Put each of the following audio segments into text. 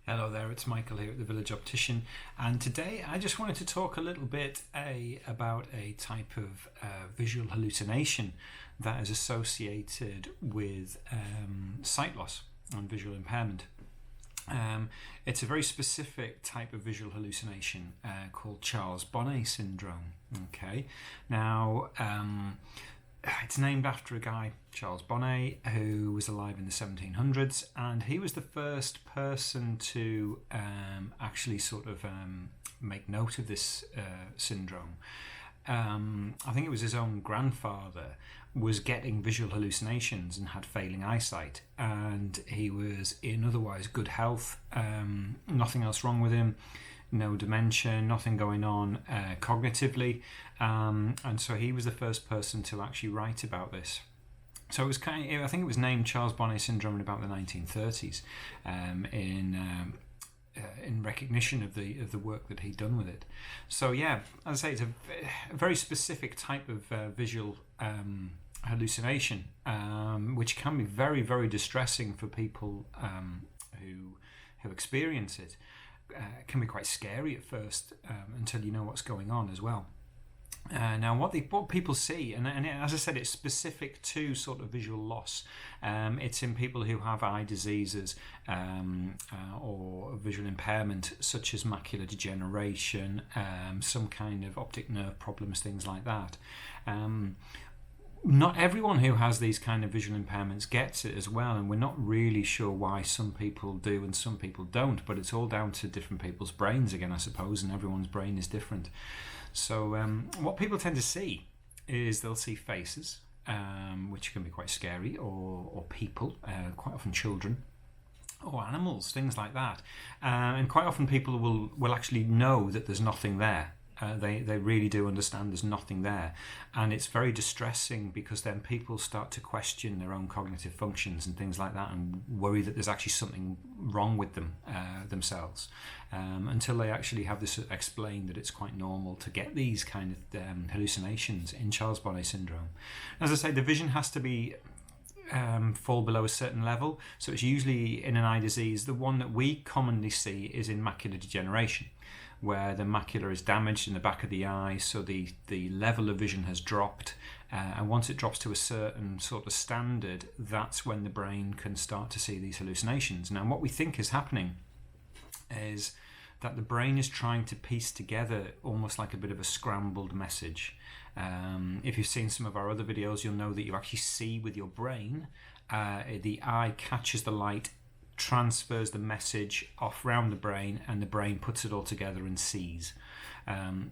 Hello there, it's Michael here at the Village Optician, and today I just wanted to talk a little bit about a type of visual hallucination that is associated with sight loss and visual impairment. It's a very specific type of visual hallucination called Bonnet Syndrome. Okay, now it's named after a guy, Charles Bonnet, who was alive in the 1700s, and he was the first person to actually make note of this syndrome. I think it was his own grandfather was getting visual hallucinations and had failing eyesight, and he was in otherwise good health, nothing else wrong with him, no dementia, nothing going on cognitively, and so he was the first person to actually write about this. So it was I think it was named Charles Bonnet Syndrome in about the 1930s, in recognition of the work that he'd done with it. So yeah, as I say, it's a very specific type of visual hallucination, which can be very, very distressing for people who experience it. It can be quite scary at first, until you know what's going on as well. Now, what people see, and as I said, it's specific to sort of visual loss. It's in people who have eye diseases or visual impairment, such as macular degeneration, some kind of optic nerve problems, things like that. Not everyone who has these kind of visual impairments gets it as well, and we're not really sure why some people do and some people don't, but it's all down to different people's brains again, I suppose, and everyone's brain is different. So what people tend to see is they'll see faces, which can be quite scary, or people, quite often children, or animals, things like that. And quite often people will actually know that there's nothing there. They really do understand there's nothing there, and it's very distressing because then people start to question their own cognitive functions and things like that, and worry that there's actually something wrong with them themselves, until they actually have this explained that it's quite normal to get these kind of hallucinations in Charles Bonnet syndrome. As I say, the vision has to be fall below a certain level, so it's usually in an eye disease. The one that we commonly see is in macular degeneration, where the macula is damaged in the back of the eye, so the level of vision has dropped, and once it drops to a certain sort of standard, that's when the brain can start to see these hallucinations. Now, what we think is happening is that the brain is trying to piece together almost like a bit of a scrambled message. If you've seen some of our other videos, you'll know that you actually see with your brain. The eye catches the light, transfers the message off round the brain, and the brain puts it all together and sees.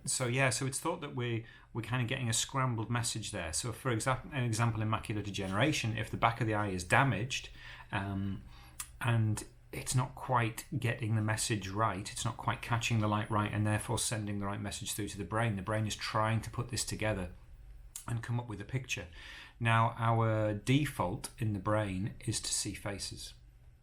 So it's thought that we're kind of getting a scrambled message there. So for an example in macular degeneration, if the back of the eye is damaged, and it's not quite getting the message right, it's not quite catching the light right, and therefore sending the right message through to the brain is trying to put this together and come up with a picture. Now, our default in the brain is to see faces.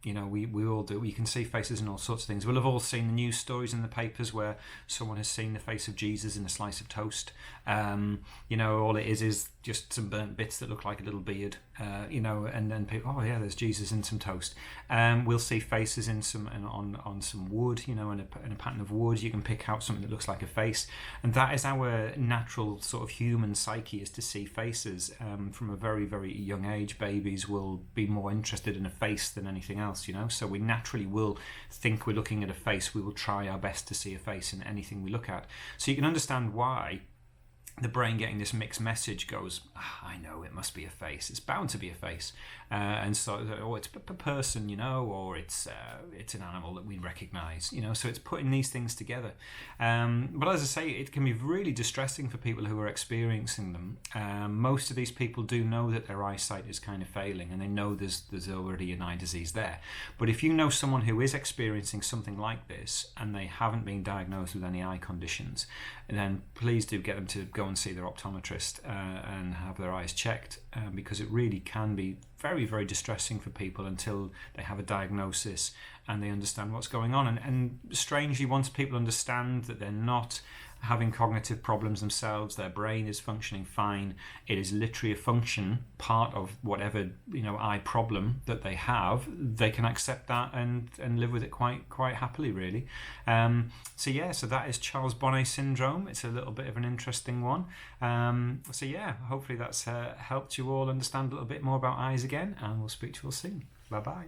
You know, we all do. You can see faces in all sorts of things. We'll have all seen the news stories in the papers where someone has seen the face of Jesus in a slice of toast. All it is just some burnt bits that look like a little beard. And then people, oh yeah, there's Jesus in some toast. We'll see faces on some wood, in a pattern of wood. You can pick out something that looks like a face, and that is our natural sort of human psyche, is to see faces. From a very, very young age, babies will be more interested in a face than anything else. So we naturally will think we're looking at a face. We will try our best to see a face in anything we look at. So you can understand why the brain, getting this mixed message, goes, I know it must be a face. It's bound to be a face, and so it's a person, or it's an animal that we recognise, So it's putting these things together. But as I say, it can be really distressing for people who are experiencing them. Most of these people do know that their eyesight is kind of failing, and they know there's already an eye disease there. But if you know someone who is experiencing something like this and they haven't been diagnosed with any eye conditions, then please do get them to go and see their optometrist and have their eyes checked, because it really can be very, very distressing for people until they have a diagnosis and they understand what's going on. And strangely, once people understand that they're not having cognitive problems themselves. Their brain is functioning fine. It is literally a function, part of whatever eye problem that they have. They can accept that and live with it quite happily, really. So that is Charles Bonnet syndrome. It's a little bit of an interesting one. Hopefully that's helped you all understand a little bit more about eyes again, and we'll speak to you all soon. Bye bye.